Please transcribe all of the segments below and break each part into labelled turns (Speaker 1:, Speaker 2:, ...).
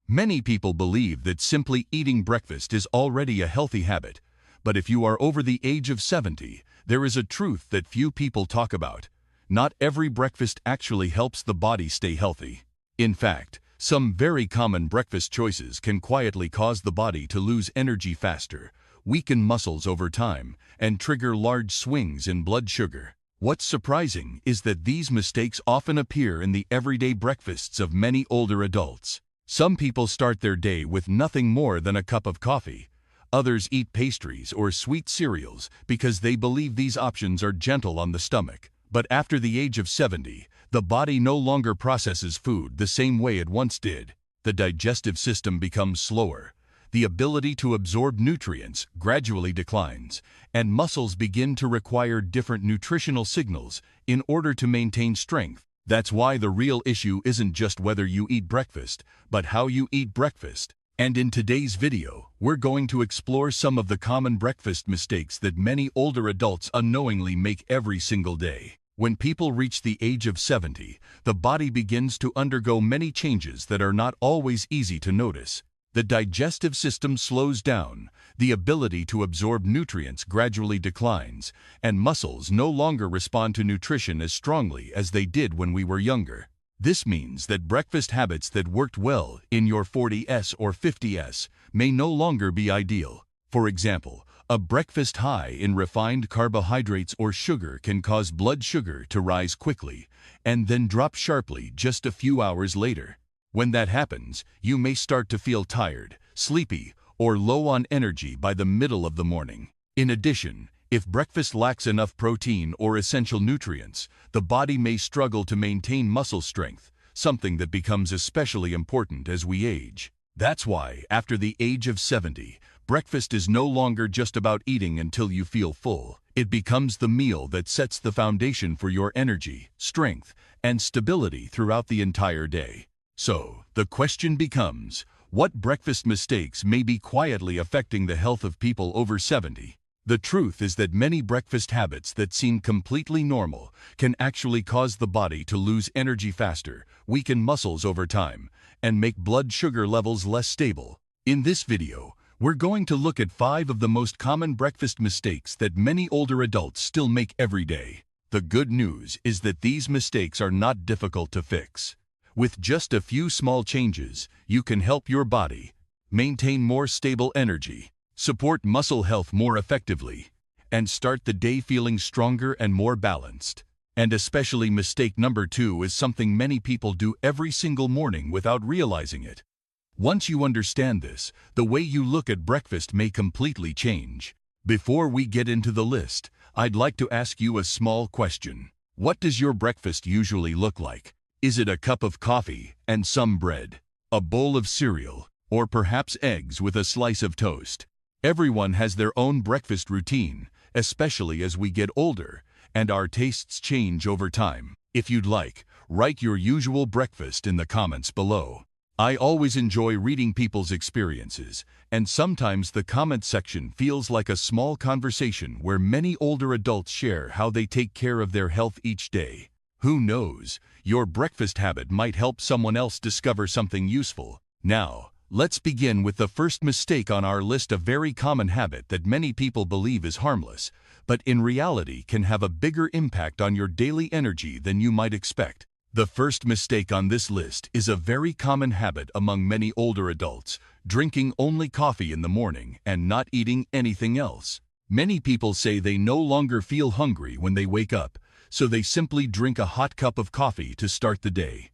Speaker 1: Many people believe that simply eating breakfast is already a healthy habit, but if you are over the age of 70, there is a truth that few people talk about. Not every breakfast actually helps the body stay healthy. In fact, some very common breakfast choices can quietly cause the body to lose energy faster, weaken muscles over time, and trigger large swings in blood sugar. What's surprising is that these mistakes often appear in the everyday breakfasts of many older adults. Some people start their day with nothing more than a cup of coffee. Others eat pastries or sweet cereals because they believe these options are gentle on the stomach. But after the age of 70, the body no longer processes food the same way it once did. The digestive system becomes slower. The ability to absorb nutrients gradually declines, and muscles begin to require different nutritional signals in order to maintain strength. That's why the real issue isn't just whether you eat breakfast, but how you eat breakfast. And in today's video, we're going to explore some of the common breakfast mistakes that many older adults unknowingly make every single day. When people reach the age of 70, the body begins to undergo many changes that are not always easy to notice. The digestive system slows down, the ability to absorb nutrients gradually declines, and muscles no longer respond to nutrition as strongly as they did when we were younger. This means that breakfast habits that worked well in your 40s or 50s may no longer be ideal. For example, a breakfast high in refined carbohydrates or sugar can cause blood sugar to rise quickly and then drop sharply just a few hours later. When that happens, you may start to feel tired, sleepy, or low on energy by the middle of the morning. In addition, if breakfast lacks enough protein or essential nutrients, the body may struggle to maintain muscle strength, something that becomes especially important as we age. That's why, after the age of 70, breakfast is no longer just about eating until you feel full. It becomes the meal that sets the foundation for your energy, strength, and stability throughout the entire day. So, the question becomes, what breakfast mistakes may be quietly affecting the health of people over 70? The truth is that many breakfast habits that seem completely normal can actually cause the body to lose energy faster, weaken muscles over time, and make blood sugar levels less stable. In this video, we're going to look at 5 of the most common breakfast mistakes that many older adults still make every day. The good news is that these mistakes are not difficult to fix. With just a few small changes, you can help your body maintain more stable energy, support muscle health more effectively, and start the day feeling stronger and more balanced. And especially mistake number 2 is something many people do every single morning without realizing it. Once you understand this, the way you look at breakfast may completely change. Before we get into the list, I'd like to ask you a small question. What does your breakfast usually look like? Is it a cup of coffee and some bread, a bowl of cereal, or perhaps eggs with a slice of toast? Everyone has their own breakfast routine, especially as we get older, and our tastes change over time. If you'd like, write your usual breakfast in the comments below. I always enjoy reading people's experiences, and sometimes the comment section feels like a small conversation where many older adults share how they take care of their health each day. Who knows, your breakfast habit might help someone else discover something useful. Now, let's begin with the first mistake on our list, a very common habit that many people believe is harmless, but in reality can have a bigger impact on your daily energy than you might expect. The first mistake on this list is a very common habit among many older adults, drinking only coffee in the morning and not eating anything else. Many people say they no longer feel hungry when they wake up, so they simply drink a hot cup of coffee to start the day.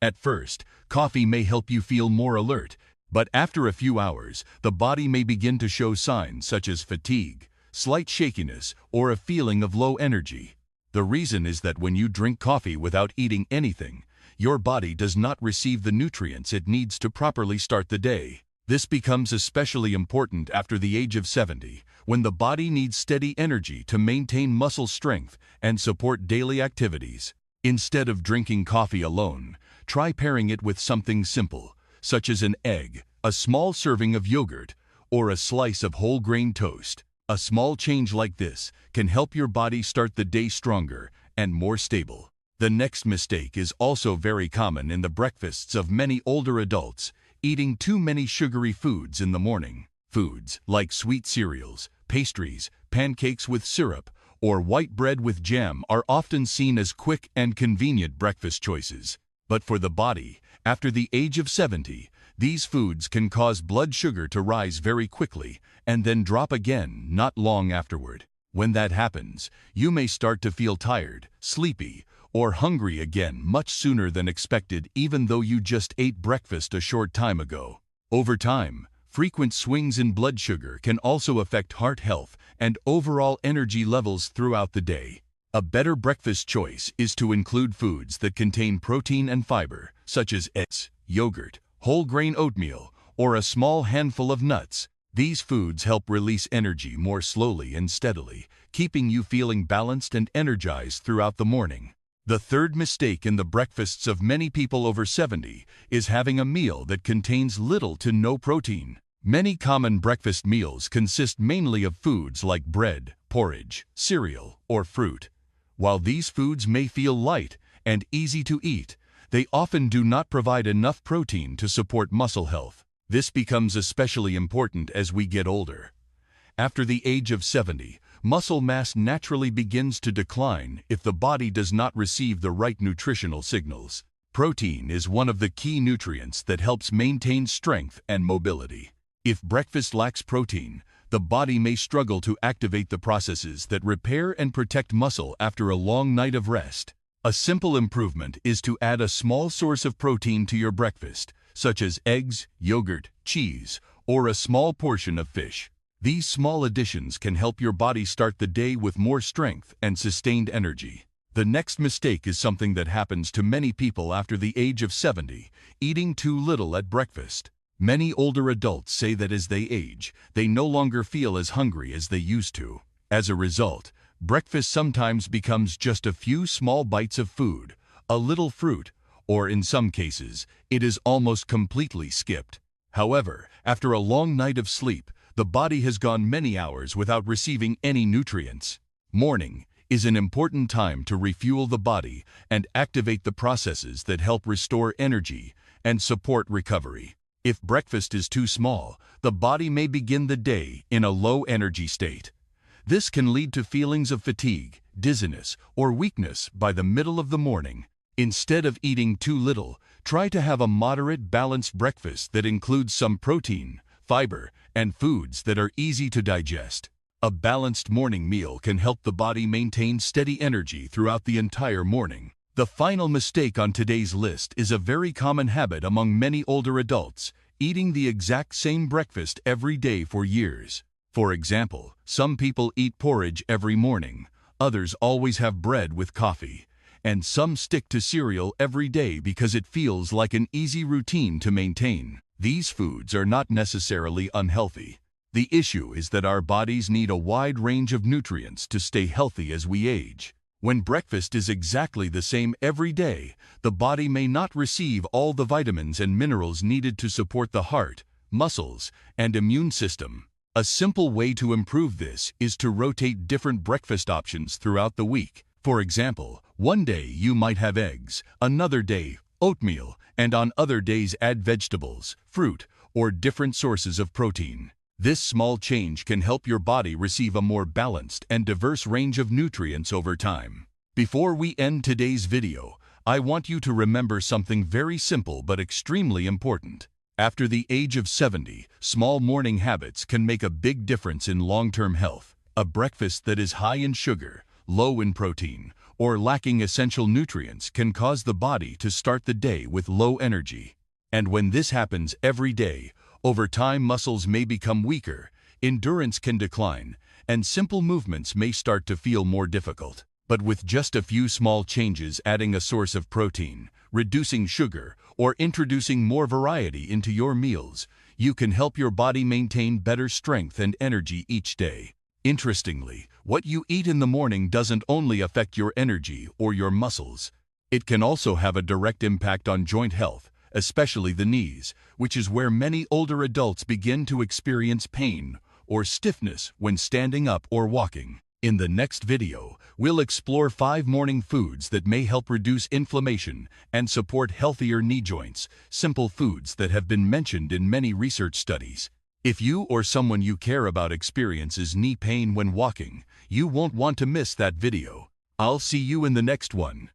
Speaker 1: At first, coffee may help you feel more alert, but after a few hours, the body may begin to show signs such as fatigue, slight shakiness, or a feeling of low energy. The reason is that when you drink coffee without eating anything, your body does not receive the nutrients it needs to properly start the day. This becomes especially important after the age of 70, when the body needs steady energy to maintain muscle strength and support daily activities. Instead of drinking coffee alone, try pairing it with something simple, such as an egg, a small serving of yogurt, or a slice of whole grain toast. A small change like this can help your body start the day stronger and more stable. The next mistake is also very common in the breakfasts of many older adults. eating too many sugary foods in the morning. Foods like sweet cereals, pastries, pancakes with syrup, or white bread with jam are often seen as quick and convenient breakfast choices. But for the body, after the age of 70, these foods can cause blood sugar to rise very quickly and then drop again not long afterward. When that happens, you may start to feel tired, sleepy, or hungry again much sooner than expected, even though you just ate breakfast a short time ago. Over time, frequent swings in blood sugar can also affect heart health and overall energy levels throughout the day. A better breakfast choice is to include foods that contain protein and fiber, such as eggs, yogurt, whole grain oatmeal, or a small handful of nuts. These foods help release energy more slowly and steadily, keeping you feeling balanced and energized throughout the morning. The third mistake in the breakfasts of many people over 70 is having a meal that contains little to no protein. Many common breakfast meals consist mainly of foods like bread, porridge, cereal, or fruit. While these foods may feel light and easy to eat, they often do not provide enough protein to support muscle health. This becomes especially important as we get older. After the age of 70, muscle mass naturally begins to decline if the body does not receive the right nutritional signals. Protein is one of the key nutrients that helps maintain strength and mobility. If breakfast lacks protein, the body may struggle to activate the processes that repair and protect muscle after a long night of rest. A simple improvement is to add a small source of protein to your breakfast, such as eggs, yogurt, cheese, or a small portion of fish. These small additions can help your body start the day with more strength and sustained energy. The next mistake is something that happens to many people after the age of 70, eating too little at breakfast. Many older adults say that as they age, they no longer feel as hungry as they used to. As a result, breakfast sometimes becomes just a few small bites of food, a little fruit, or in some cases, it is almost completely skipped. However, after a long night of sleep, the body has gone many hours without receiving any nutrients. Morning is an important time to refuel the body and activate the processes that help restore energy and support recovery. If breakfast is too small, the body may begin the day in a low energy state. This can lead to feelings of fatigue, dizziness, or weakness by the middle of the morning. Instead of eating too little, try to have a moderate, balanced breakfast that includes some protein, fiber, and foods that are easy to digest. A balanced morning meal can help the body maintain steady energy throughout the entire morning. The final mistake on today's list is a very common habit among many older adults, eating the exact same breakfast every day for years. For example, some people eat porridge every morning, others always have bread with coffee, and some stick to cereal every day because it feels like an easy routine to maintain. These foods are not necessarily unhealthy. The issue is that our bodies need a wide range of nutrients to stay healthy as we age. When breakfast is exactly the same every day, the body may not receive all the vitamins and minerals needed to support the heart, muscles, and immune system. A simple way to improve this is to rotate different breakfast options throughout the week. For example, one day you might have eggs, another day oatmeal, and on other days add vegetables, fruit, or different sources of protein. This small change can help your body receive a more balanced and diverse range of nutrients over time. Before we end today's video, I want you to remember something very simple but extremely important. After the age of 70, small morning habits can make a big difference in long-term health. A breakfast that is high in sugar, low in protein, or lacking essential nutrients can cause the body to start the day with low energy. And when this happens every day, over time muscles may become weaker, endurance can decline, and simple movements may start to feel more difficult. But with just a few small changes, adding a source of protein, reducing sugar, or introducing more variety into your meals, you can help your body maintain better strength and energy each day. Interestingly, what you eat in the morning doesn't only affect your energy or your muscles. It can also have a direct impact on joint health, especially the knees, which is where many older adults begin to experience pain or stiffness when standing up or walking. In the next video, we'll explore 5 morning foods that may help reduce inflammation and support healthier knee joints, simple foods that have been mentioned in many research studies. If you or someone you care about experiences knee pain when walking, you won't want to miss that video. I'll see you in the next one.